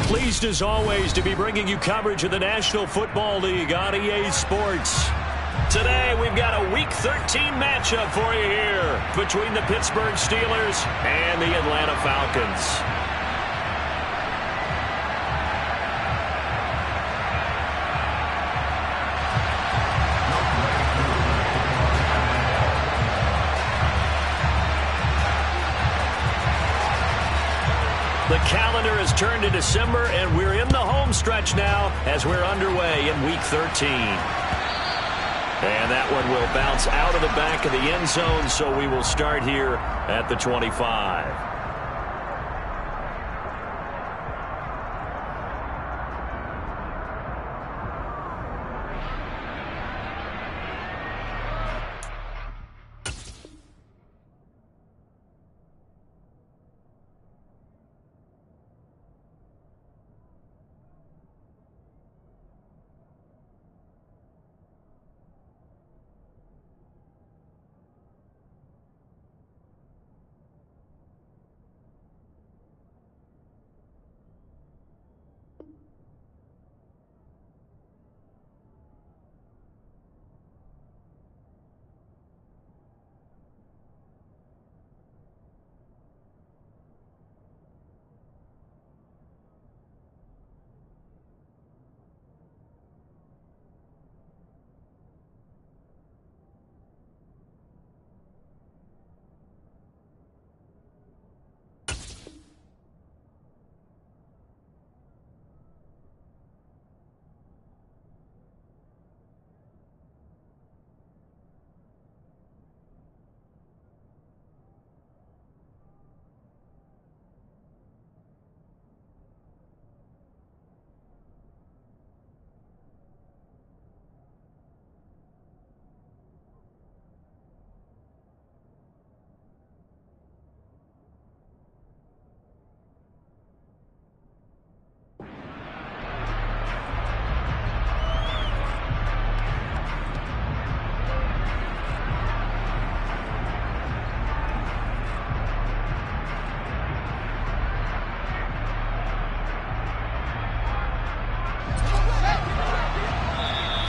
Pleased as always to be bringing you coverage of the National Football League on EA Sports. Today we've got a Week 13 matchup for you here between the Pittsburgh Steelers and the Atlanta Falcons. The calendar has turned to December, and we're in the home stretch now as we're underway in Week 13. And that one will bounce out of the back of the end zone, so we will start here at the 25.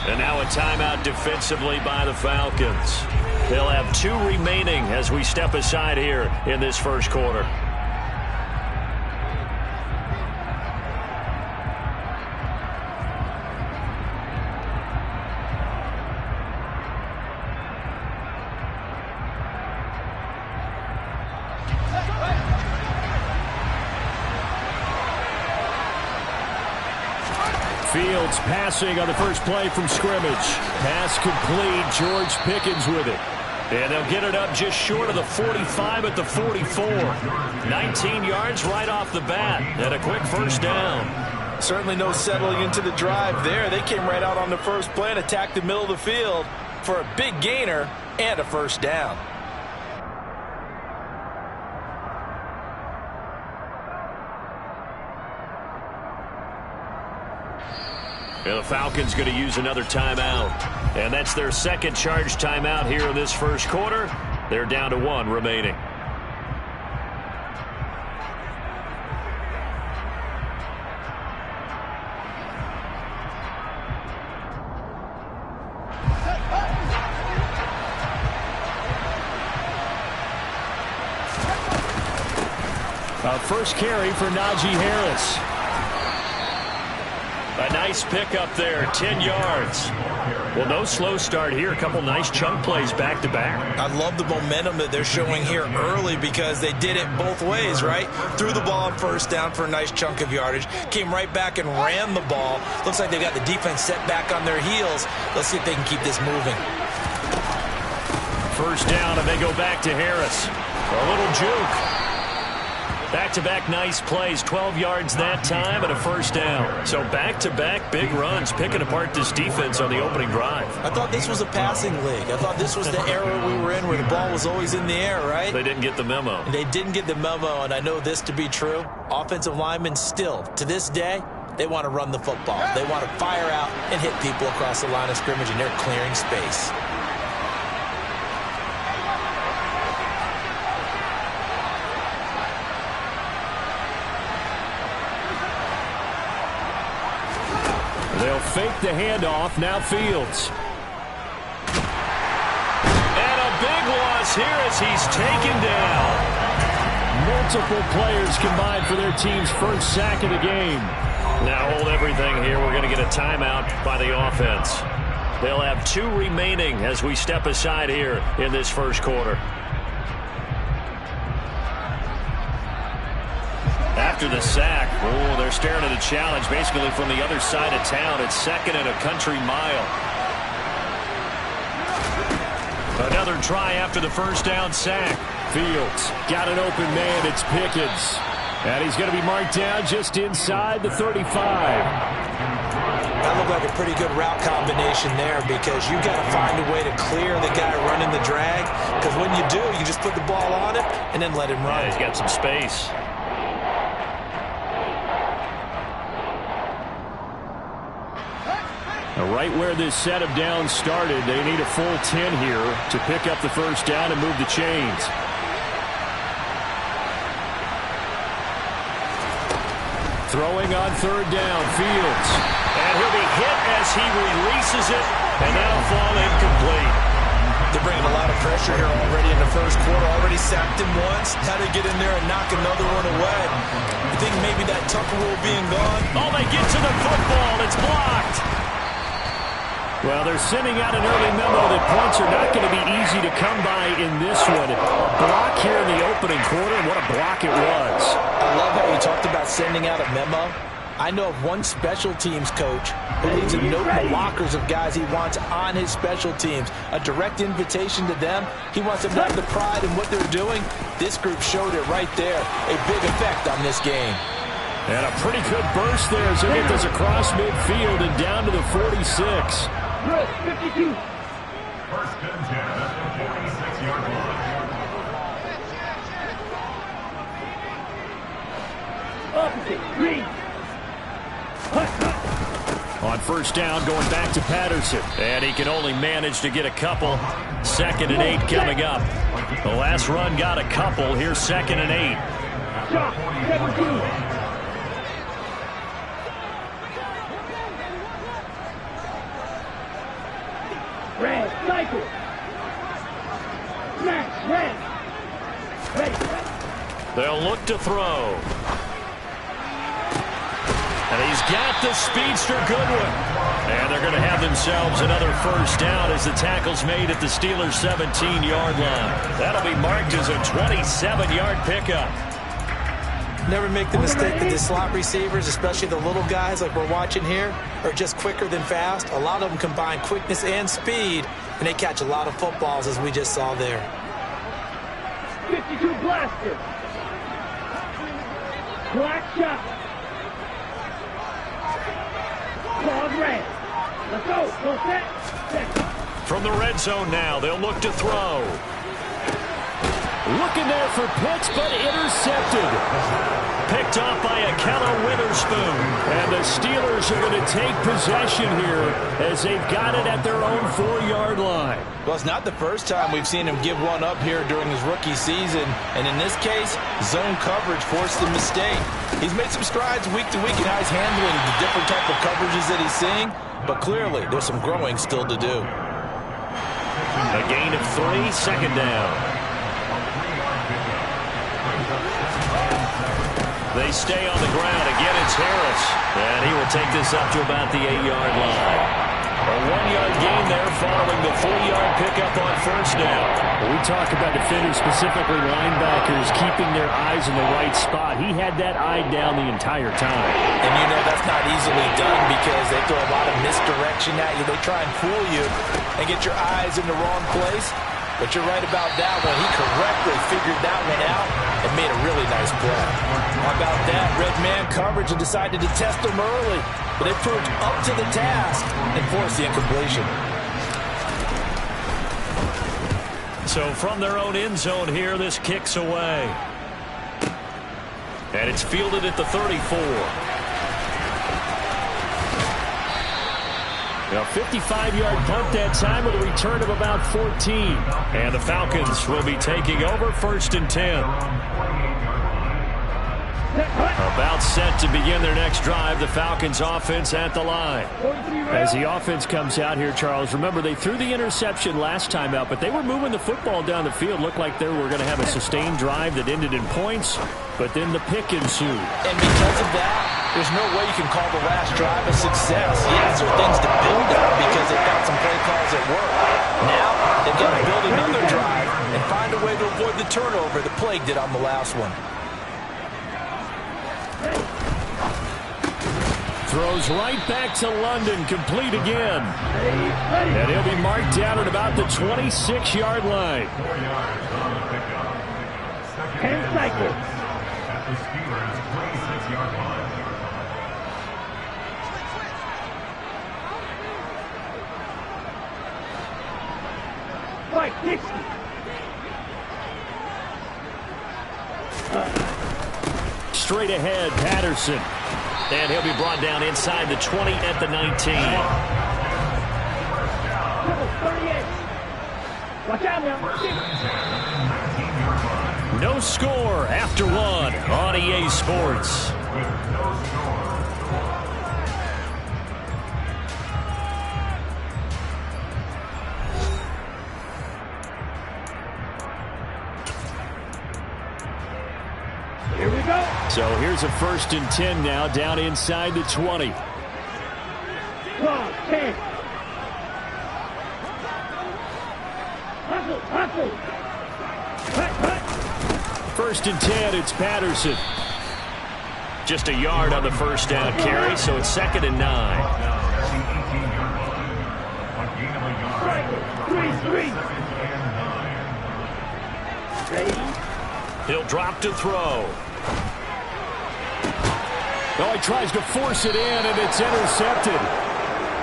And now a timeout defensively by the Falcons. They'll have 2 remaining as we step aside here in this first quarter. Fields passing on the first play from scrimmage. Pass complete. George Pickens with it. And they'll get it up just short of the 45 at the 44. 19 yards right off the bat. And a quick first down. Certainly no settling into the drive there. They came right out on the first play and attacked the middle of the field for a big gainer and a first down. And the Falcons going to use another timeout. And that's their second charge timeout here in this first quarter. They're down to 1 remaining. First carry for Najee Harris. A nice pickup there, 10 yards. Well, no slow start here. A couple nice chunk plays back-to-back. I love the momentum that they're showing here early because they did it both ways, right? Threw the ball on first down for a nice chunk of yardage. Came right back and ran the ball. Looks like they got the defense set back on their heels. Let's see if they can keep this moving. First down, and they go back to Harris. A little juke. Back-to-back nice plays, 12 yards that time and a first down. So back-to-back big runs, picking apart this defense on the opening drive. I thought this was a passing league. I thought this was the era we were in where the ball was always in the air, right? They didn't get the memo. They didn't get the memo, and I know this to be true. Offensive linemen still, to this day, they want to run the football. They want to fire out and hit people across the line of scrimmage, and they're clearing space. fake the handoff. Now Fields. And a big loss here as he's taken down. Multiple players combined for their team's first sack of the game. Now hold everything here. We're going to get a timeout by the offense. They'll have 2 remaining as we step aside here in this first quarter. After the sack, they're staring at a challenge basically from the other side of town. It's 2nd and a country mile. Another try after the first down sack. Fields got an open man. It's Pickens. And he's going to be marked down just inside the 35. That looked like a pretty good route combination there because you got to find a way to clear the guy running the drag. Because when you do, you just put the ball on it and then let him run. Yeah, he's got some space. Right where this set of downs started, they need a full 10 here to pick up the first down and move the chains. Throwing on 3rd down, Fields. And he'll be hit as he releases it, and that'll fall incomplete. They're bringing a lot of pressure here already in the first quarter. Already sacked him once. How to get in there and knock another one away. I think maybe that Tucker rule being gone. Oh, they get to the football. It's blocked. Well, they're sending out an early memo that points are not going to be easy to come by in this one. Block here in the opening quarter, and what a block it was. I love how you talked about sending out a memo. I know of one special teams coach who leaves a note in the lockers of guys he wants on his special teams. A direct invitation to them. He wants them to have the pride in what they're doing. This group showed it right there. A big effect on this game. And a pretty good burst there as they get this across midfield and down to the 46. Good, 52. First and 10 at the 46-yard line. Opposite, green. On first down, going back to Patterson. And he can only manage to get a couple. 2nd and 8 coming up. The last run got a couple. Here's 2nd and 8. Shot, 17. Red, cycle. Smash, red. Ready. They'll look to throw. And he's got the speedster Goodwin. And they're going to have themselves another first down as the tackle's made at the Steelers' 17-yard line. That'll be marked as a 27-yard pickup. Never make the mistake that the slot receivers, especially the little guys like we're watching here, are just quicker than fast. A lot of them combine quickness and speed, and they catch a lot of footballs, as we just saw there. 52 blaster. Black shot. Dog red. Let's go. Go set. From the red zone now, they'll look to throw. Looking there for Pitts, but intercepted. Picked off by Akella Witherspoon. And the Steelers are going to take possession here as they've got it at their own 4-yard line. Well, it's not the first time we've seen him give one up here during his rookie season. And in this case, zone coverage forced the mistake. He's made some strides week to week in how he's handling the different type of coverages that he's seeing. But clearly, there's some growing still to do. A gain of 3, 2nd down. They stay on the ground. Again, it's Harris. And he will take this up to about the 8-yard line. A 1-yard gain there following the 4-yard pickup on first down. When we talk about defenders, specifically linebackers, keeping their eyes in the right spot, he had that eye down the entire time. And you know that's not easily done because they throw a lot of misdirection at you. They try and fool you and get your eyes in the wrong place. But you're right about that one. He correctly figured that one out and made a really nice play. How about that? Red man coverage and decided to test him early. But they proved up to the task and forced the incompletion. So from their own end zone here, this kicks away. And it's fielded at the 34. A 55-yard punt that time with a return of about 14. And the Falcons will be taking over 1st and 10. About set to begin their next drive, the Falcons offense at the line. As the offense comes out here, Charles, remember they threw the interception last time out, but they were moving the football down the field. Looked like they were going to have a sustained drive that ended in points, but then the pick ensued. And because of that, there's no way you can call the last drive a success. Yes, there are things to build on because they got some play calls that work. Now, they've got to build another drive and find a way to avoid the turnover that plagued it on the last one. Throws right back to London, complete again. And he'll be marked down at about the 26-yard line. 10 cycles. At the Steelers' 26-yard line. Fight, Dixie. Straight ahead, Patterson. And he'll be brought down inside the 20 at the 19. 38. Watch out now. No score after one on EA Sports. Here we go. So here's a 1st and 10 now, down inside the 20. 12, 10. Hustle, hustle. Cut, cut. 1st and 10, it's Patterson. Just a yard on the first down carry, so it's 2nd and 9. Strike, 3-3. Ready? He'll drop to throw. Oh, he tries to force it in, and it's intercepted.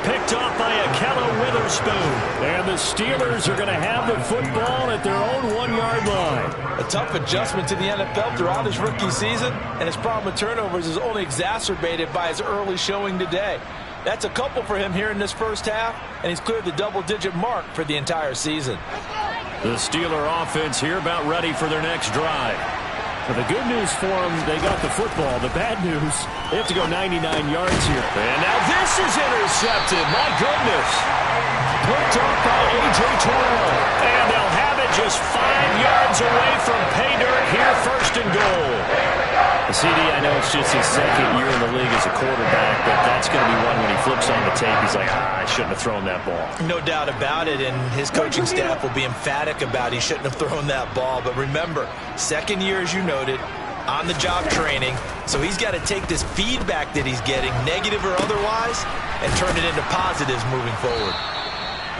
Picked off by Akella Witherspoon. And the Steelers are going to have the football at their own 1-yard line. A tough adjustment to the NFL throughout his rookie season, and his problem with turnovers is only exacerbated by his early showing today. That's a couple for him here in this first half, and he's cleared the double-digit mark for the entire season. The Steeler offense here about ready for their next drive. Well, the good news for them, they got the football. The bad news, they have to go 99 yards here. And now this is intercepted. My goodness. Picked off by A.J. Terrell. And they'll have it just 5 yards away from pay dirt here, 1st and goal. CD, I know it's just his 2nd year in the league as a quarterback, but that's going to be one when he flips on the tape. He's like, I shouldn't have thrown that ball. No doubt about it, and his coaching staff will be emphatic about he shouldn't have thrown that ball. But remember, 2nd year, as you noted, on-the-job training, so he's got to take this feedback that he's getting, negative or otherwise, and turn it into positives moving forward.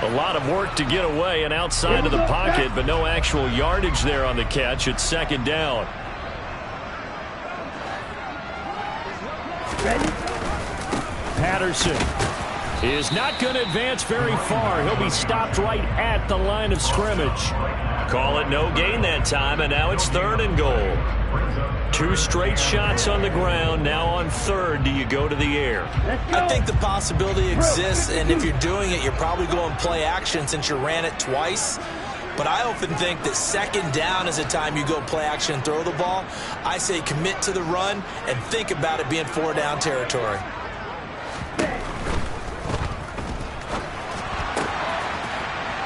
A lot of work to get away and outside of the pocket, but no actual yardage there on the catch. It's 2nd down. Ready? Patterson is not going to advance very far. He'll be stopped right at the line of scrimmage. Call it no gain that time, and now it's 3rd and goal. 2 straight shots on the ground. Now on 3rd, do you go to the air? I think the possibility exists, and if you're doing it, you're probably going play action since you ran it twice. But I often think that 2nd down is the time you go play action and throw the ball. I say commit to the run and think about it being 4-down territory.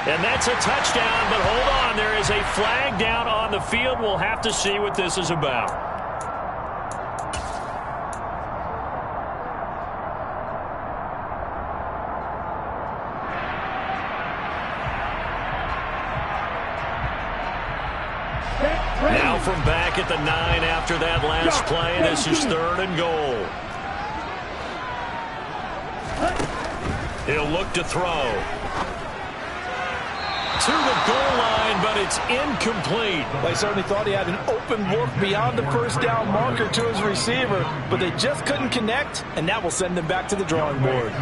And that's a touchdown, but hold on. There is a flag down on the field. We'll have to see what this is about. Now from back at the 9 after that last play, this is 3rd and goal. He'll look to throw. To the goal line, but it's incomplete. They certainly thought he had an open look beyond the 1st down marker to his receiver, but they just couldn't connect, and that will send them back to the drawing board.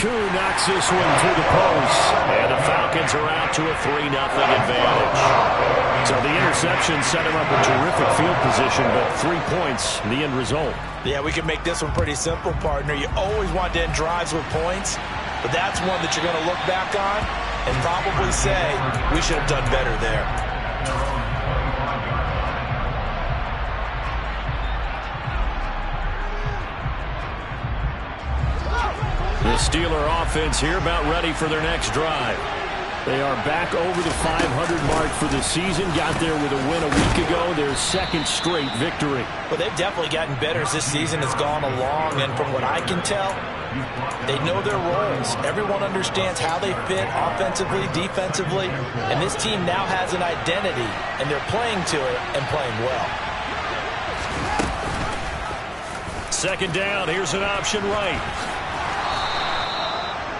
Koo knocks this one through the post. And the Falcons are out to a 3-0 advantage. So the interception set him up a terrific field position, but 3 points, the end result. Yeah, we can make this one pretty simple, partner. You always want to end drives with points, but that's one that you're going to look back on and probably say, we should have done better there. The Steeler offense here about ready for their next drive. They are back over the 500 mark for the season. Got there with a win a week ago. Their second straight victory. Well, they've definitely gotten better as this season has gone along. And from what I can tell, they know their roles. Everyone understands how they fit offensively, defensively. And this team now has an identity. And they're playing to it and playing well. Second down. Here's an option right.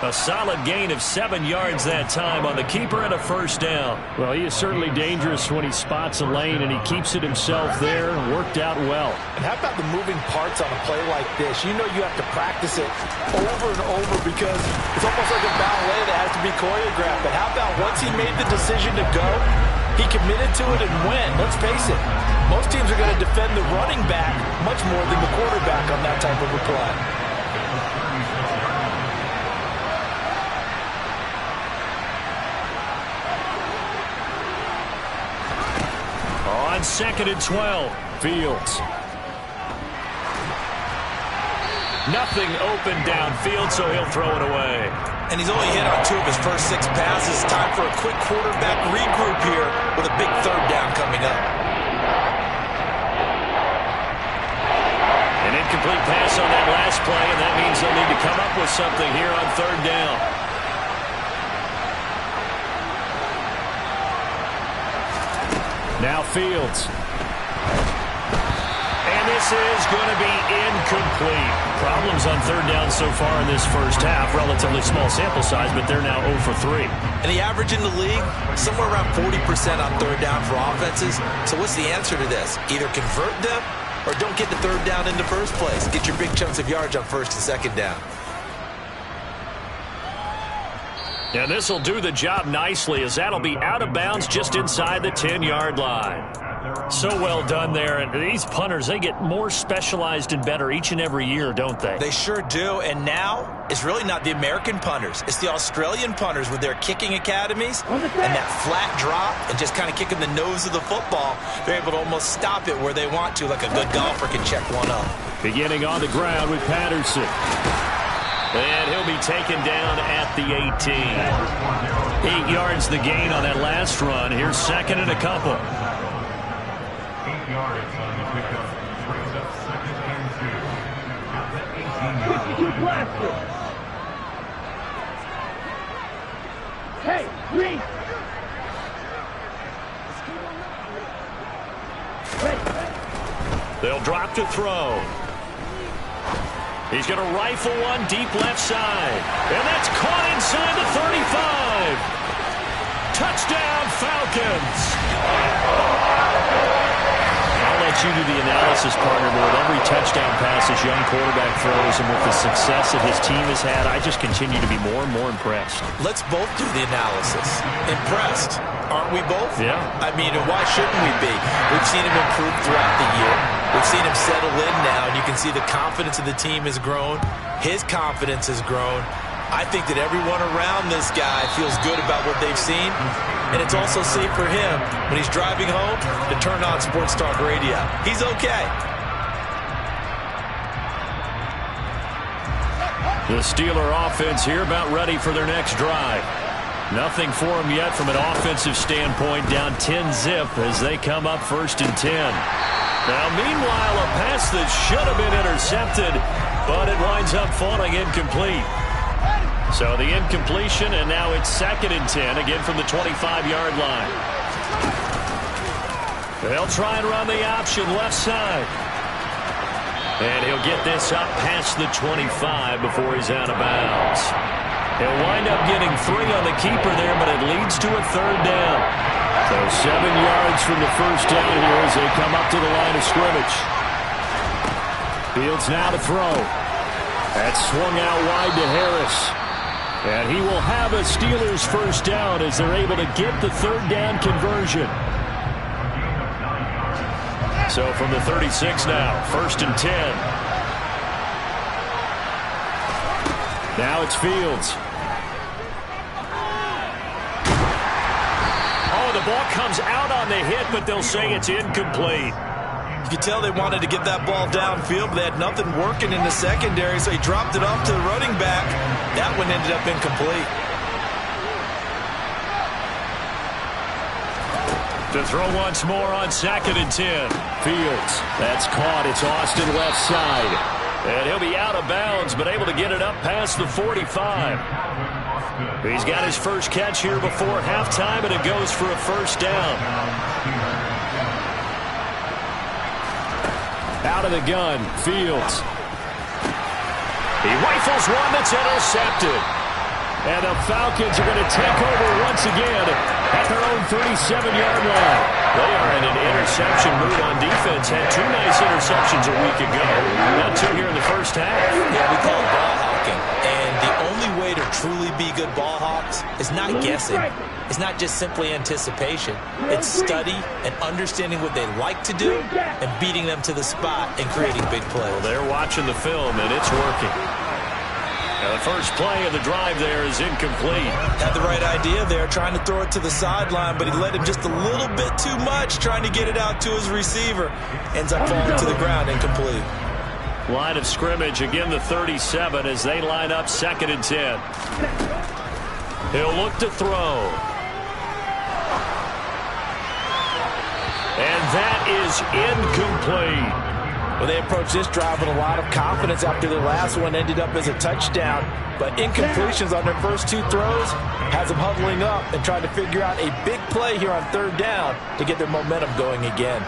A solid gain of 7 yards that time on the keeper and a first down. Well, he is certainly dangerous when he spots a lane, and he keeps it himself there. Worked out well. And how about the moving parts on a play like this? You know you have to practice it over and over because it's almost like a ballet that has to be choreographed. But how about once he made the decision to go, he committed to it and went. Let's face it, most teams are going to defend the running back much more than the quarterback on that type of a play. On 2nd and 12, Fields. Nothing open downfield, so he'll throw it away. And he's only hit on 2 of his first 6 passes. Time for a quick quarterback regroup here with a big third down coming up. An incomplete pass on that last play, and that means they'll need to come up with something here on third down. Now Fields. And this is going to be incomplete. Problems on third down so far in this first half. Relatively small sample size, but they're now 0 for 3. And the average in the league, somewhere around 40% on third down for offenses. So what's the answer to this? Either convert them or don't get the third down in the first place. Get your big chunks of yards on first and second down. And this will do the job nicely as that'll be out of bounds just inside the 10-yard line. So well done there. And these punters, they get more specialized and better each and every year, don't they? They sure do. And now it's really not the American punters. It's the Australian punters with their kicking academies and that flat drop and just kind of kicking the nose of the football. They're able to almost stop it where they want to, like a good golfer can check one up. Beginning on the ground with Patterson. And he'll be taken down at the 18. 8 yards the gain on that last run. Here's second and a couple. 8 yards on the pickup. Brings up second and 2. At the 18-yard 52 blaster. Hey, Reese. They'll drop to throw. He's going to rifle one deep left side. And that's caught inside the 35. Touchdown, Falcons. I'll let you do the analysis, partner, but with every touchdown pass this young quarterback throws and with the success that his team has had, I just continue to be more and more impressed. Let's both do the analysis. Impressed. Aren't we both? Yeah. I mean, why shouldn't we be? We've seen him improve throughout the year. We've seen him settle in now, and you can see the confidence of the team has grown. His confidence has grown. I think that everyone around this guy feels good about what they've seen, and it's also safe for him when he's driving home to turn on Sports Talk Radio. He's okay. The Steeler offense here about ready for their next drive. Nothing for them yet from an offensive standpoint, down 10-zip as they come up 1st and 10. Now, meanwhile, a pass that should have been intercepted, but it winds up falling incomplete. So the incompletion, and now it's 2nd and 10, again from the 25-yard line. They'll try and run the option left side. And he'll get this up past the 25 before he's out of bounds. He'll wind up getting 3 on the keeper there, but it leads to a 3rd down. So 7 yards from the first down here as they come up to the line of scrimmage. Fields now to throw. That's swung out wide to Harris. And he will have a Steelers first down as they're able to get the 3rd down conversion. So from the 36 now, 1st and 10. Now it's Fields. Oh, the the ball comes out on the hit, but they'll say it's incomplete. You could tell they wanted to get that ball downfield, but they had nothing working in the secondary, so he dropped it off to the running back. That one ended up incomplete. To throw once more on 2nd and 10. Fields. That's caught. It's Austin left side. And he'll be out of bounds, but able to get it up past the 45. He's got his first catch here before halftime, and it goes for a first down. Out of the gun, Fields. He rifles one that's intercepted. And the Falcons are going to take over once again at their own 37-yard line. They are in an interception mood on defense. Had 2 nice interceptions a week ago. Now 2 here in the first half. Yeah, we call it ball hawking. And the only way to truly be good ball hawks is not guessing. It's not just simply anticipation. It's study and understanding what they like to do and beating them to the spot and creating big plays. Well, they're watching the film, and it's working. Now, the first play of the drive there is incomplete. Had the right idea there, trying to throw it to the sideline, but he let him just a little bit too much, trying to get it out to his receiver. Ends up falling to the ground, incomplete. Line of scrimmage, again the 37 as they line up 2nd and 10. He'll look to throw. And that is incomplete. Well, they approached this drive with a lot of confidence after their last one ended up as a touchdown. But incompletions on their first 2 throws has them huddling up and trying to figure out a big play here on 3rd down to get their momentum going again.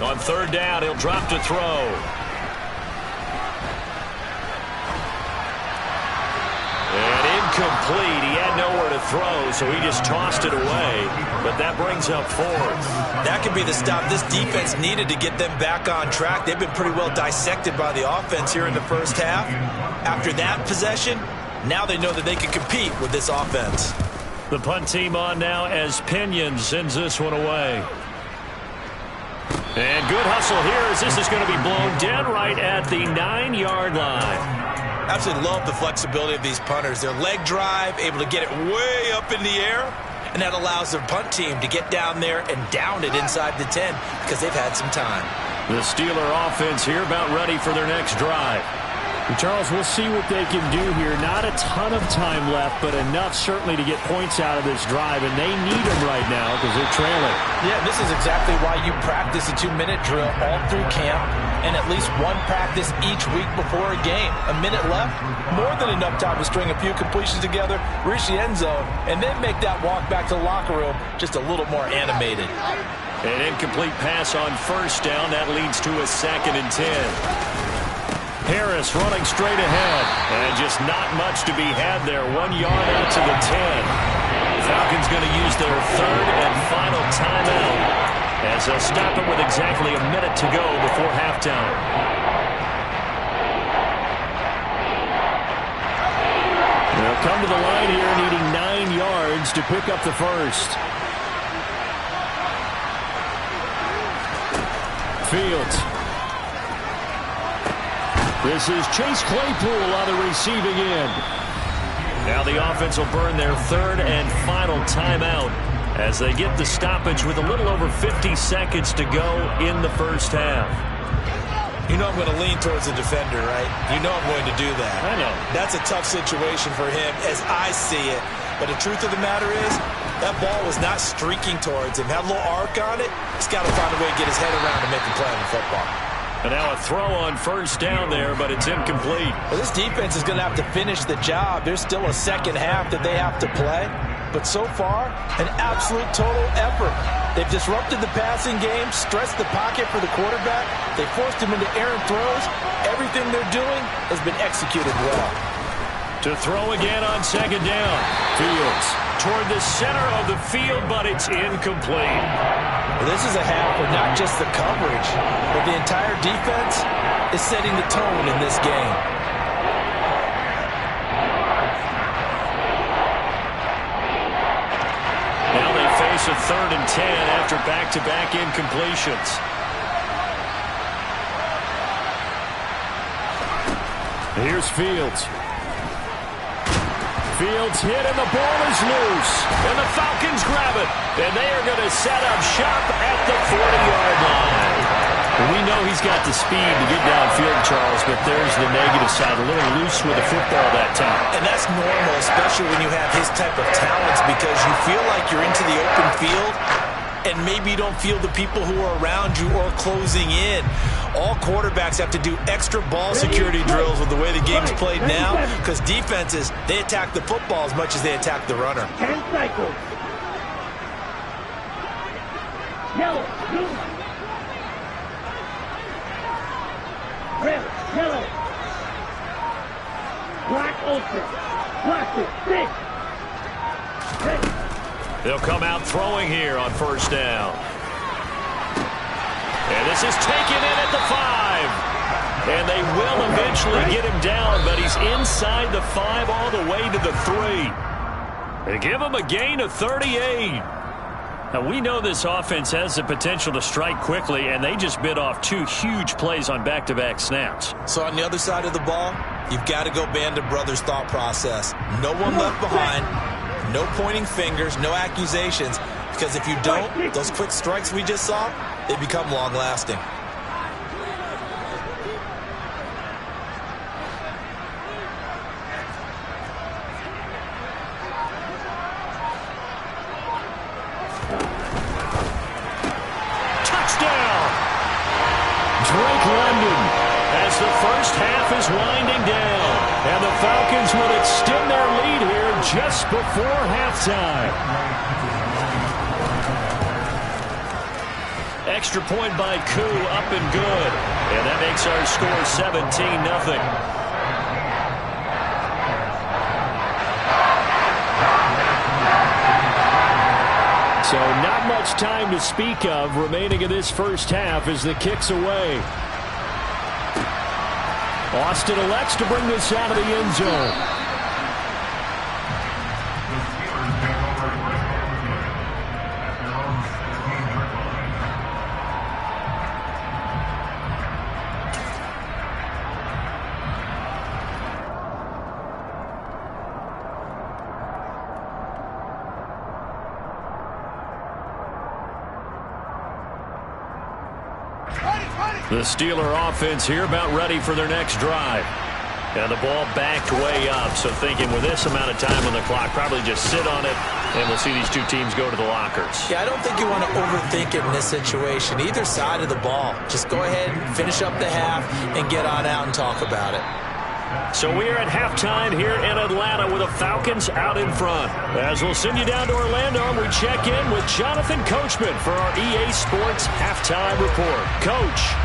On 3rd down, he'll drop to throw. And incomplete. He had nowhere to throw, so he just tossed it away. But that brings up 4th. That could be the stop this defense needed to get them back on track. They've been pretty well dissected by the offense here in the first half. After that possession, now they know that they can compete with this offense. The punt team on now as Pinion sends this one away. And good hustle here as this is going to be blown dead right at the 9-yard line. Absolutely love the flexibility of these punters. Their leg drive, able to get it way up in the air, and that allows their punt team to get down there and down it inside the 10 because they've had some time. The Steeler offense here about ready for their next drive. And Charles, we'll see what they can do here. Not a ton of time left, but enough certainly to get points out of this drive, and they need them right now because they're trailing. Yeah, this is exactly why you practice a 2-minute drill all through camp and at least one practice each week before a game. A minute left, more than enough time to string a few completions together, reach the end zone, and then make that walk back to the locker room just a little more animated. An incomplete pass on 1st down. That leads to a 2nd and 10. Harris running straight ahead, and just not much to be had there. 1 yard out to the 10. Falcons going to use their 3rd and final timeout as they'll stop it with exactly a minute to go before halftime. They'll come to the line here needing 9 yards to pick up the first. Fields. This is Chase Claypool on the receiving end. Now the offense will burn their 3rd and final timeout as they get the stoppage with a little over 50 seconds to go in the first half. You know I'm going to lean towards the defender, right? You know I'm going to do that. I know. That's a tough situation for him as I see it. But the truth of the matter is, that ball was not streaking towards him. Had a little arc on it. He's got to find a way to get his head around and make a play on the football. And now a throw on 1st down there, but it's incomplete. Well, this defense is going to have to finish the job. There's still a second half that they have to play. But so far, an absolute total effort. They've disrupted the passing game, stressed the pocket for the quarterback. They forced him into errant throws. Everything they're doing has been executed well. To throw again on 2nd down. Fields toward the center of the field, but it's incomplete. Well, this is a half where not just the coverage, but the entire defense is setting the tone in this game. Now they face a 3rd and 10 after back-to-back incompletions. Here's Fields. Fields hit and the ball is loose. And the Falcons grab it. And they are going to set up shop at the 40-yard line. We know he's got the speed to get downfield, Charles, but there's the negative side. A little loose with the football that time. And that's normal, especially when you have his type of talents, because you feel like you're into the open field and maybe you don't feel the people who are around you or closing in. All quarterbacks have to do extra ball security drills with the way the game's played now, because defenses, they attack the football as much as they attack the runner. 10 cycles. Yellow, blue. Red, yellow. Black open. Black it. 6. Red. They'll come out throwing here on 1st down. And this is taken in at the 5. And they will eventually get him down, but he's inside the 5 all the way to the 3. They give him a gain of 38. Now, we know this offense has the potential to strike quickly, and they just bit off 2 huge plays on back-to-back snaps. So on the other side of the ball, you've got to go Band of Brothers thought process. No one left behind, no pointing fingers, no accusations, because if you don't, those quick strikes we just saw, they become long-lasting. As the first half is winding down, and the Falcons will extend their lead here just before halftime. Extra point by Koo, up and good. And that makes our score 17-0. So not much time to speak of remaining in this first half as the kick's away. Austin elects to bring this out of the end zone. The Steeler offense here about ready for their next drive. And the ball backed way up, so thinking with this amount of time on the clock, probably just sit on it, and we'll see these two teams go to the lockers. Yeah, I don't think you want to overthink it in this situation. Either side of the ball. Just go ahead and finish up the half and get on out and talk about it. So we are at halftime here in Atlanta with the Falcons out in front. As we'll send you down to Orlando, and we check in with Jonathan Coachman for our EA Sports Halftime Report. Coach.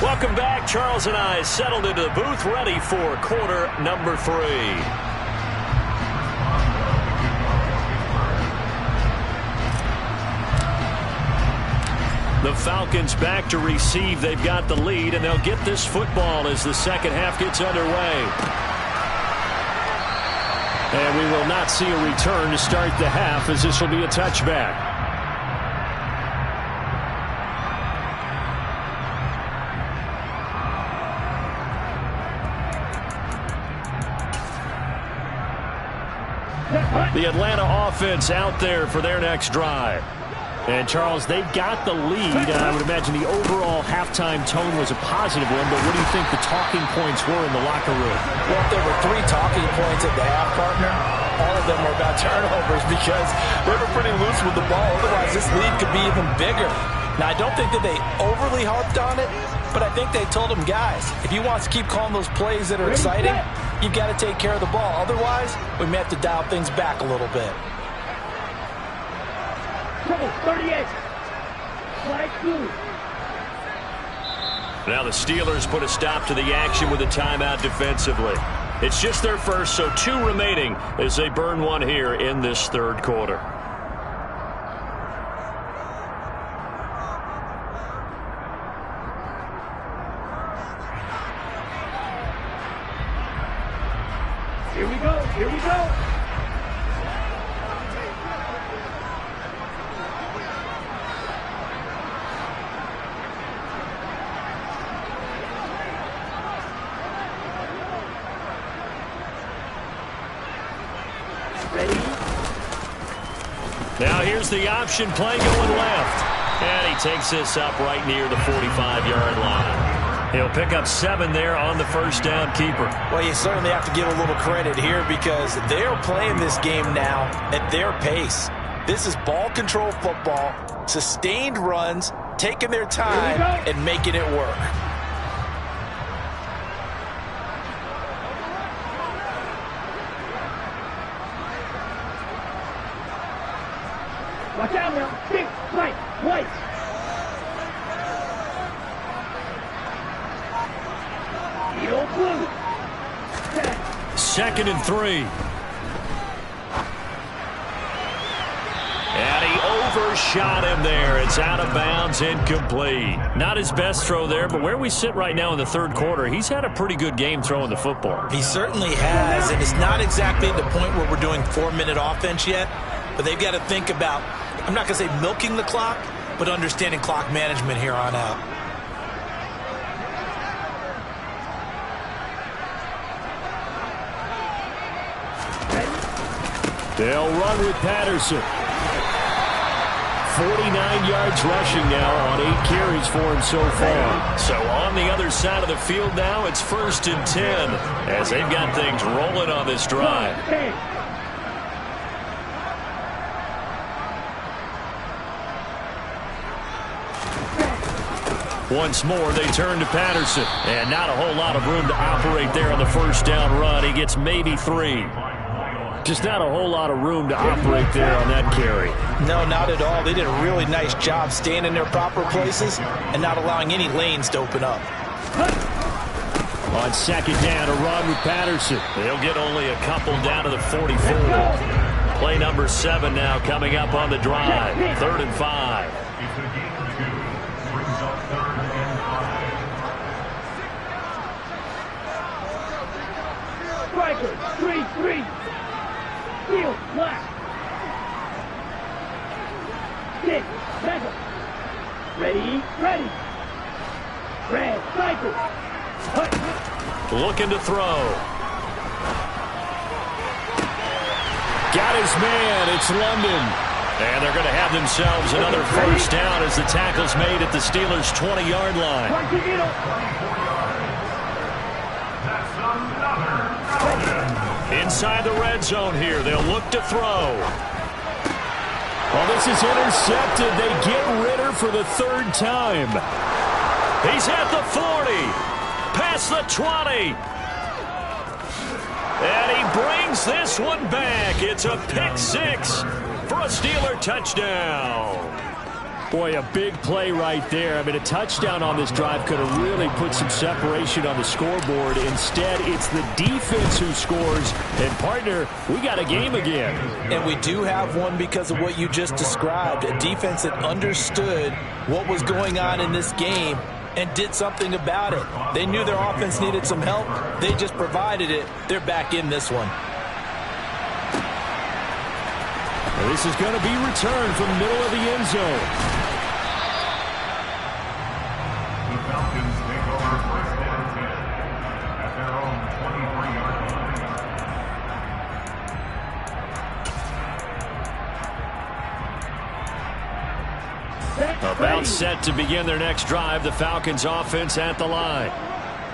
Welcome back. Charles and I settled into the booth, ready for quarter number 3. The Falcons back to receive. They've got the lead, and they'll get this football as the second half gets underway. And we will not see a return to start the half, as this will be a touchback. The Atlanta offense out there for their next drive. And, Charles, they've got the lead. I would imagine the overall halftime tone was a positive one, but what do you think the talking points were in the locker room? Well, if there were 3 talking points at the half, partner, all of them were about turnovers because they were pretty loose with the ball. Otherwise, this lead could be even bigger. Now, I don't think that they overly harped on it, But I think they told him, guys, if he wants to keep calling those plays that are exciting, you've got to take care of the ball. Otherwise, we may have to dial things back a little bit. Trouble, 38. Flag 2. Now the Steelers put a stop to the action with a timeout defensively. It's just their first, so 2 remaining as they burn one here in this third quarter. Here we go, here we go. Ready? Now here's the option play going left. And he takes this up right near the 45-yard line. He'll pick up 7 there on the first down keeper. Well, you certainly have to give a little credit here because they're playing this game now at their pace. This is ball control football, sustained runs, taking their time and making it work. Watch out now. Big, right, white. Heel blue. 2nd and 3. And he overshot him there. It's out of bounds, incomplete. Not his best throw there, but where we sit right now in the third quarter, he's had a pretty good game throwing the football. He certainly has, and it's not exactly at the point where we're doing 4-minute offense yet, but they've got to think about, I'm not going to say milking the clock, but understanding clock management here on out. They'll run with Patterson. 49 yards rushing now on 8 carries for him so far. So on the other side of the field now, it's 1st and 10 as they've got things rolling on this drive. Once more, they turn to Patterson. And not a whole lot of room to operate there on the first down run. He gets maybe 3. Just not a whole lot of room to operate there on that carry. No, not at all. They did a really nice job staying in their proper places and not allowing any lanes to open up. On 2nd down, a run with Patterson. They'll get only a couple down to the 44. Play number 7 now coming up on the drive. 3rd and 5. Striker, 3-3. Field, black. 6, mega. Ready, ready. Red, cycle. Looking to throw. Got his man. It's London. And they're going to have themselves another first down as the tackle's made at the Steelers' 20-yard line. Inside the red zone here. They'll look to throw. Well, this is intercepted. They get Ritter for the 3rd time. He's at the 40. Past the 20. And he brings this one back. It's a pick 6 for a Steeler touchdown. Boy, a big play right there. I mean, a touchdown on this drive could have really put some separation on the scoreboard. Instead, it's the defense who scores. And, partner, we got a game again. And we do have one because of what you just described. A defense that understood what was going on in this game and did something about it. They knew their offense needed some help. They just provided it. They're back in this one. This is going to be returned from the middle of the end zone. The Falcons take over 1st and 10 at their own 23-yard line. About set to begin their next drive. The Falcons offense at the line.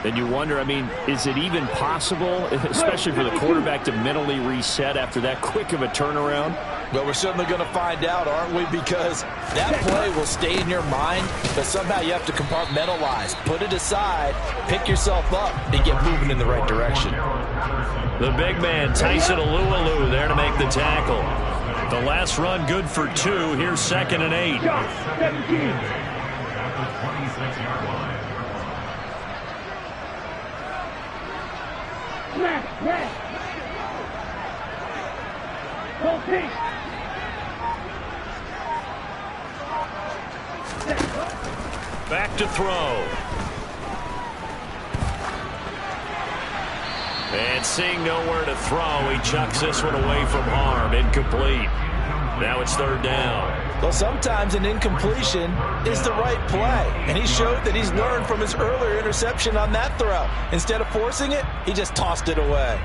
And you wonder, I mean, is it even possible, especially for the quarterback, to mentally reset after that quick of a turnaround? Well, we're certainly going to find out, aren't we? Because that play will stay in your mind, but somehow you have to compartmentalize, put it aside, pick yourself up, and get moving in the right direction. The big man, Tyson Alualu, there to make the tackle. The last run good for 2. Here's 2nd and 8. 17. At the 26-yard line. Snap, red. Go pink. Back to throw. And seeing nowhere to throw, he chucks this one away from harm. Incomplete. Now it's 3rd down. Well, sometimes an incompletion is the right play, and he showed that he's learned from his earlier interception on that throw. Instead of forcing it, he just tossed it away.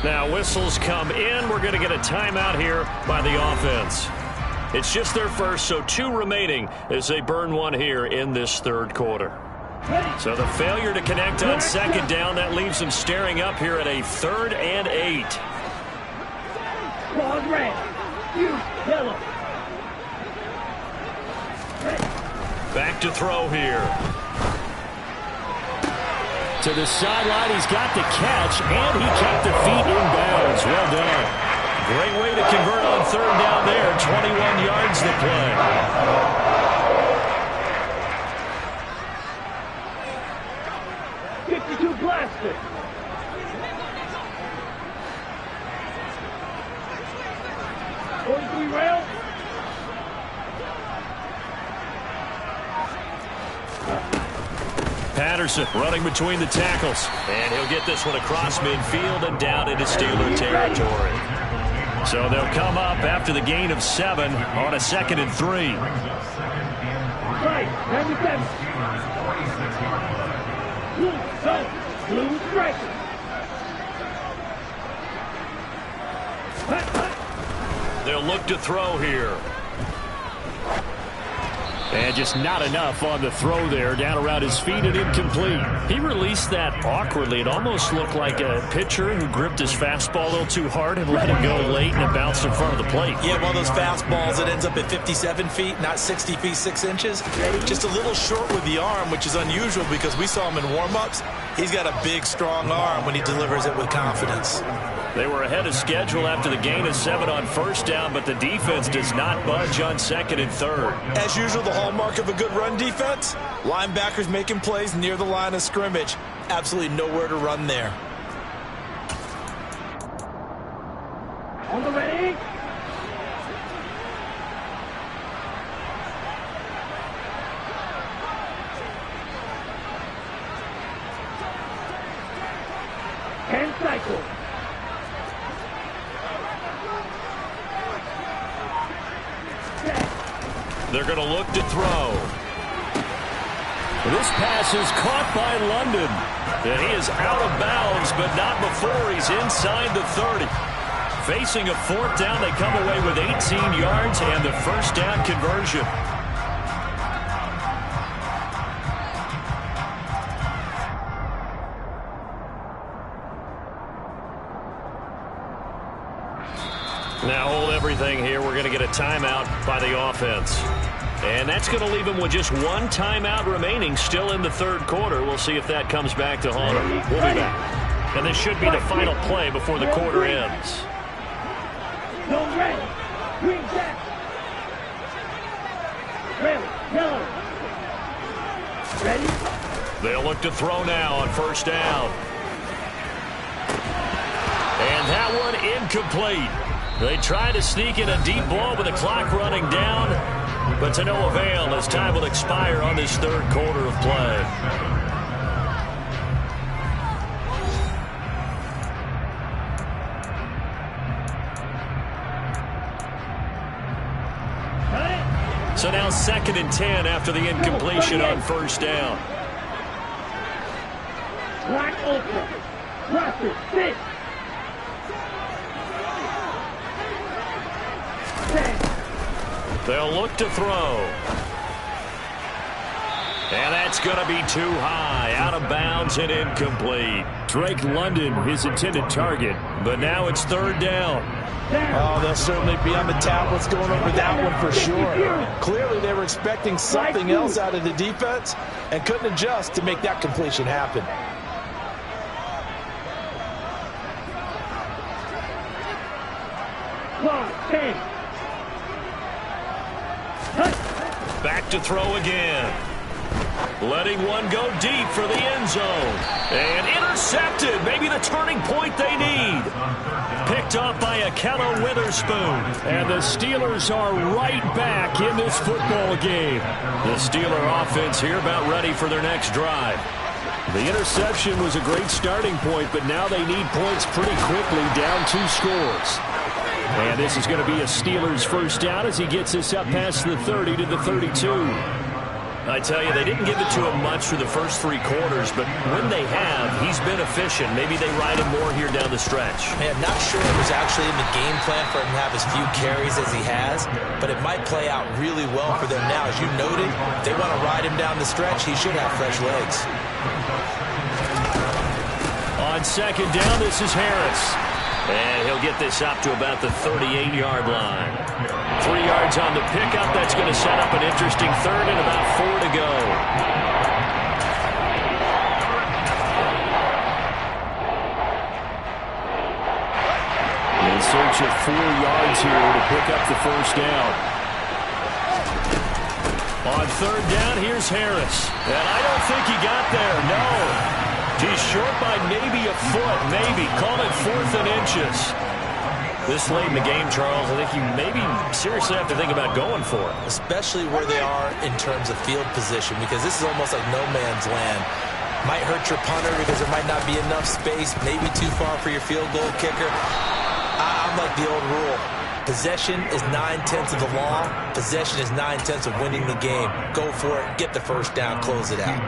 Now whistles come in. We're going to get a timeout here by the offense. It's just their first, so 2 remaining as they burn one here in this 3rd quarter. So the failure to connect on 2nd down, that leaves them staring up here at a 3rd and 8. Squad red. You, yellow. Back to throw here. To the sideline, he's got the catch, and he kept the feet in bounds. Well done. Great way to convert on 3rd down there. 21 yards to play. Blaster. Rail. Patterson running between the tackles. And he'll get this one across midfield and down into Steeler territory. So they'll come up after the gain of 7 on a 2nd and 3. Right, 97. Blue, go. Blue striker. They'll look to throw here. And just not enough on the throw there. Down around his feet and incomplete. He released that awkwardly. It almost looked like a pitcher who gripped his fastball a little too hard and let it go late, and it bounced in front of the plate. Yeah, one of those fastballs that ends up at 57 feet, not 60 feet, 6 inches. Just a little short with the arm, which is unusual because we saw him in warm-ups. He's got a big, strong arm when he delivers it with confidence. They were ahead of schedule after the gain of 7 on 1st down, but the defense does not budge on 2nd and 3rd. As usual, the hallmark of a good run defense, linebackers making plays near the line of scrimmage. Absolutely nowhere to run there. On the ready. And cycle. They're going to look to throw. This pass is caught by London. And he is out of bounds, but not before he's inside the 30. Facing a 4th down, they come away with 18 yards and the 1st down conversion. Now hold everything here. We're going to get a timeout by the offense. And that's going to leave them with just 1 timeout remaining still in the 3rd quarter. We'll see if that comes back to haunt them. We'll be back. And this should be the final play before the quarter ends. No red. Green jack. Red. Yellow. Ready? They'll look to throw now on 1st down. And that one incomplete. They try to sneak in a deep ball with the clock running down, but to no avail as time will expire on this 3rd quarter of play. So now 2nd and 10 after the incompletion on 1st down. Black open. Blaster, sit. They'll look to throw. And that's going to be too high, out of bounds and incomplete. Drake London, his intended target, but now it's third down. Oh, they'll certainly be on the tablets going over that one for sure. Clearly, they were expecting something else out of the defense and couldn't adjust to make that completion happen. Back to throw again. Letting one go deep for the end zone. And intercepted. Maybe the turning point they need. Picked off by Akello Witherspoon. And the Steelers are right back in this football game. The Steeler offense here about ready for their next drive. The interception was a great starting point, but now they need points pretty quickly, down 2 scores. And this is going to be a Steelers first down as he gets this up past the 30 to the 32. I tell you, they didn't give it to him much through the first 3 quarters, but when they have, he's been efficient. Maybe they ride him more here down the stretch. Man, not sure it was actually in the game plan for him to have as few carries as he has, but it might play out really well for them now. As you noted, if they want to ride him down the stretch, he should have fresh legs. On second down, this is Harris. And he'll get this up to about the 38-yard line. 3 yards on the pickup. That's going to set up an interesting third and about 4 to go. In search of 4 yards here to pick up the first down. On third down, here's Harris. And I don't think he got there, no. He's short by maybe a foot, maybe. Call it 4th and inches. This late in the game, Charles, I think you maybe seriously have to think about going for it. Especially where they are in terms of field position, because this is almost like no man's land. Might hurt your punter because there might not be enough space, maybe too far for your field goal kicker. I'm like the old rule. Possession is 9/10 of the law. Possession is 9/10 of winning the game. Go for it, get the first down, close it out.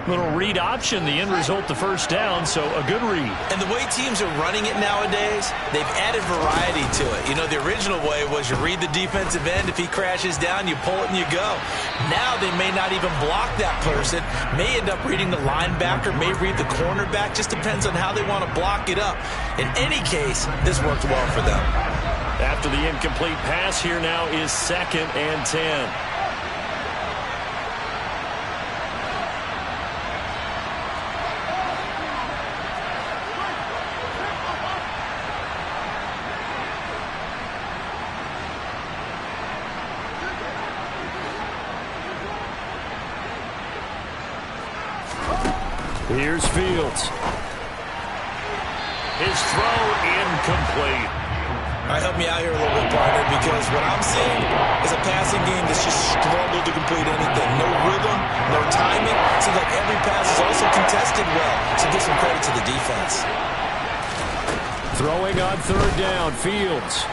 Little read option, the end result, the first down, so a good read. And the way teams are running it nowadays, they've added variety to it. You know, the original way was you read the defensive end. If he crashes down, you pull it and you go. Now they may not even block that person, may end up reading the linebacker, may read the cornerback. Just depends on how they want to block it up. In any case, this worked well for them. After the incomplete pass, here now is 2nd and 10. Here's Fields. His throw incomplete. All right, help me out here a little bit, partner, because what I'm seeing is a passing game that's just struggled to complete anything. No rhythm, no timing. Seems like every pass is also contested well. So give some credit to the defense. Throwing on third down, Fields.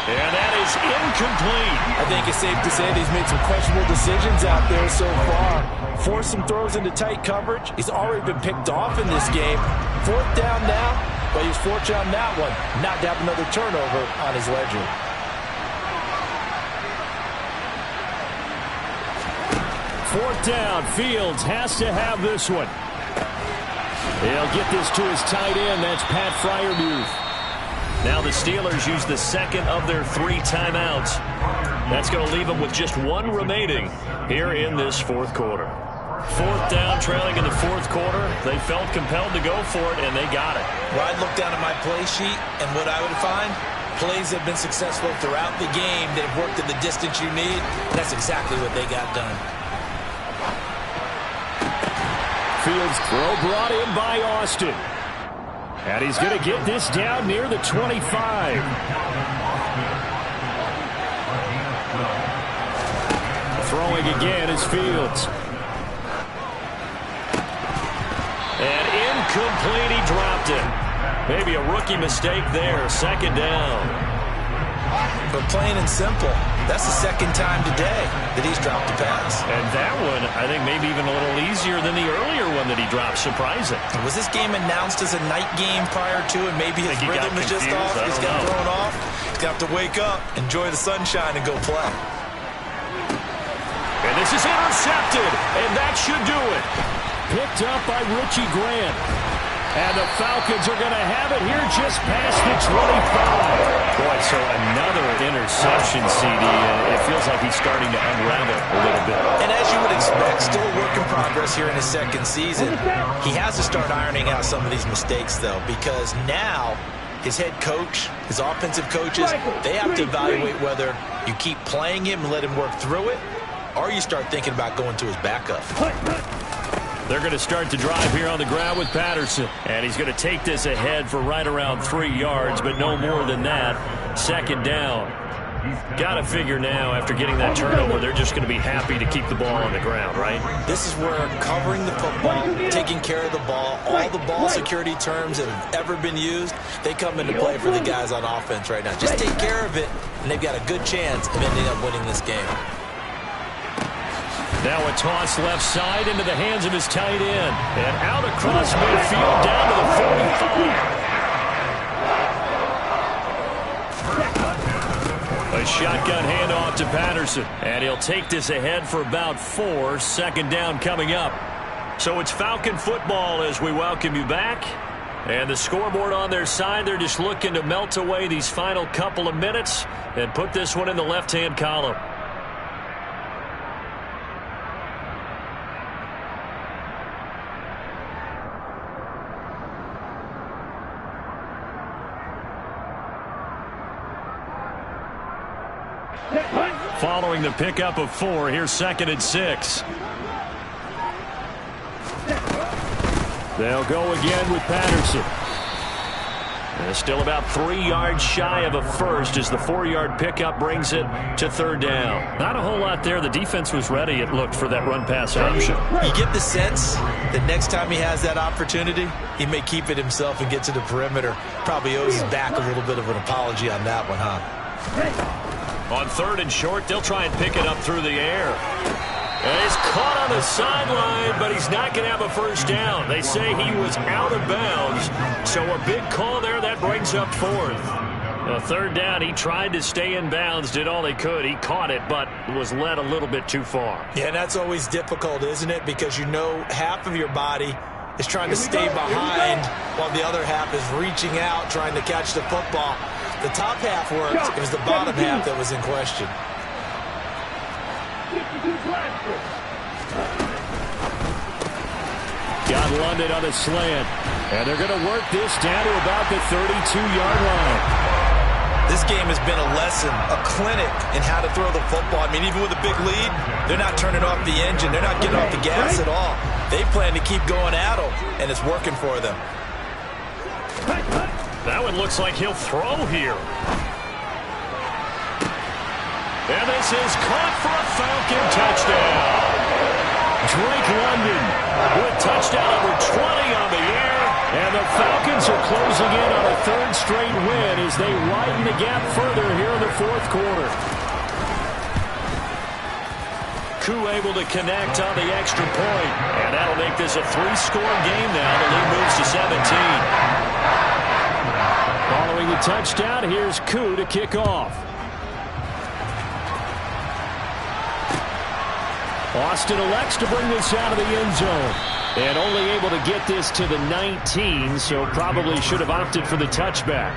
And that is incomplete. I think it's safe to say that he's made some questionable decisions out there so far. Forced some throws into tight coverage. He's already been picked off in this game. 4th down now, but he's fortunate on that one not to have another turnover on his ledger. Fourth down, Fields has to have this one. He'll get this to his tight end. That's Pat Freiermuth. Now the Steelers use the 2nd of their 3 timeouts. That's going to leave them with just 1 remaining here in this 4th quarter. 4th down, trailing in the 4th quarter. They felt compelled to go for it, and they got it. Well, I'd look down at my play sheet, and what I would find, plays have been successful throughout the game. They've worked at the distance you need. That's exactly what they got done. Fields throw brought in by Austin. And he's going to get this down near the 25. Throwing again is Fields. And incomplete, he dropped it. Maybe a rookie mistake there, 2nd down. But plain and simple, that's the 2nd time today that he's dropped a pass. And that one, I think, maybe even a little easier than the earlier one that he dropped. Surprising. Was this game announced as a night game prior to, and maybe his rhythm is just off? He's got thrown off. He's got to wake up, enjoy the sunshine, and go play. should do it. Picked up by Richie Grant. And the Falcons are going to have it here just past the 25. Boy, so another interception, CD. It feels like he's starting to unravel a little bit. And as you would expect, still a work in progress here in his second season. He has to start ironing out some of these mistakes, though, because now his head coach, his offensive coaches, they have to evaluate whether you keep playing him and let him work through it, or you start thinking about going to his backup. They're going to start the drive here on the ground with Patterson. And he's going to take this ahead for right around 3 yards, but no more than that. Second down. Got to figure now, after getting that turnover, they're just going to be happy to keep the ball on the ground, right? This is where covering the football, taking care of the ball, all the ball security terms that have ever been used, they come into play for the guys on offense right now. Just take care of it, and they've got a good chance of ending up winning this game. Now a toss left side into the hands of his tight end. And out across midfield down to the 45. A shotgun handoff to Patterson. And he'll take this ahead for about 4. Second down coming up. So it's Falcon football as we welcome you back. And the scoreboard on their side, they're just looking to melt away these final couple of minutes and put this one in the left-hand column. Following the pickup of 4, here's 2nd and 6. They'll go again with Patterson. And still about 3 yards shy of a first as the 4-yard pickup brings it to 3rd down. Not a whole lot there. The defense was ready, it looked, for that run-pass option. You get the sense that next time he has that opportunity, he may keep it himself and get to the perimeter. Probably owes his back a little bit of an apology on that one, huh? On 3rd and short, they'll try and pick it up through the air. And he's caught on the sideline, but he's not going to have a first down. They say he was out of bounds. So a big call there, that brings up 4th. 3rd down, he tried to stay in bounds, did all he could. He caught it, but was led a little bit too far. Yeah, and that's always difficult, isn't it? Because you know half of your body is trying to stay behind while the other half is reaching out, trying to catch the football. The top half worked. It was the bottom half that was in question. Got London on a slant. And they're going to work this down to about the 32-yard line. This game has been a lesson, a clinic in how to throw the football. I mean, even with a big lead, they're not turning off the engine. They're not getting off the gas at all. They plan to keep going at them, and it's working for them. That one looks like he'll throw here. And this is caught for a Falcon touchdown. Drake London with touchdown number 20 on the air. And the Falcons are closing in on a 3rd straight win as they widen the gap further here in the 4th quarter. Koo able to connect on the extra point. And that'll make this a 3-score game now. The lead moves to 17. Following the touchdown, here's Koo to kick off. Austin elects to bring this out of the end zone. And only able to get this to the 19, so probably should have opted for the touchback.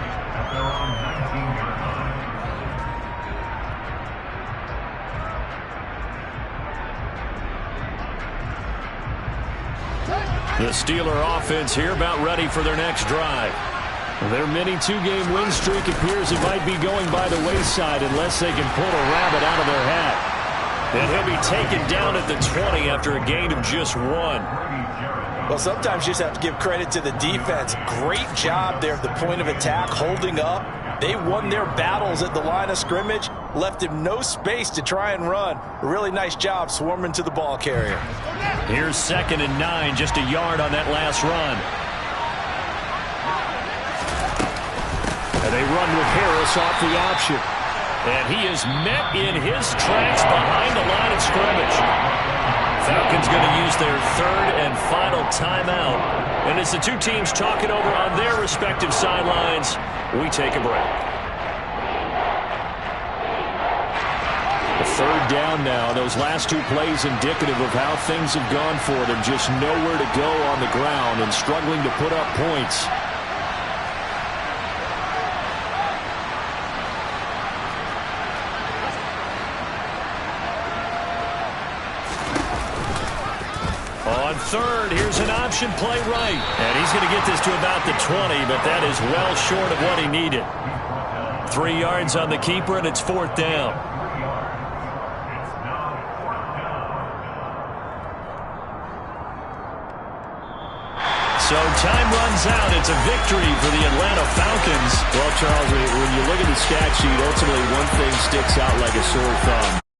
The Steeler offense here about ready for their next drive. Their mini 2-game win streak appears it might be going by the wayside unless they can pull a rabbit out of their hat. And he'll be taken down at the 20 after a gain of just 1. Well, sometimes you just have to give credit to the defense. Great job there at the point of attack, holding up. They won their battles at the line of scrimmage, left him no space to try and run. A really nice job swarming to the ball carrier. Here's 2nd and 9, just a yard on that last run. And they run with Harris off the option. And he is met in his tracks behind the line of scrimmage. Falcons going to use their 3rd and final timeout. And as the two teams talk it over on their respective sidelines, we take a break. Third down now. Those last two plays indicative of how things have gone for them. Just nowhere to go on the ground and struggling to put up points. On third, here's an option play right. And he's going to get this to about the 20, but that is well short of what he needed. 3 yards on the keeper, and it's fourth down. So time runs out. It's a victory for the Atlanta Falcons. Well, Charles, when you look at the stat sheet, ultimately one thing sticks out like a sore thumb.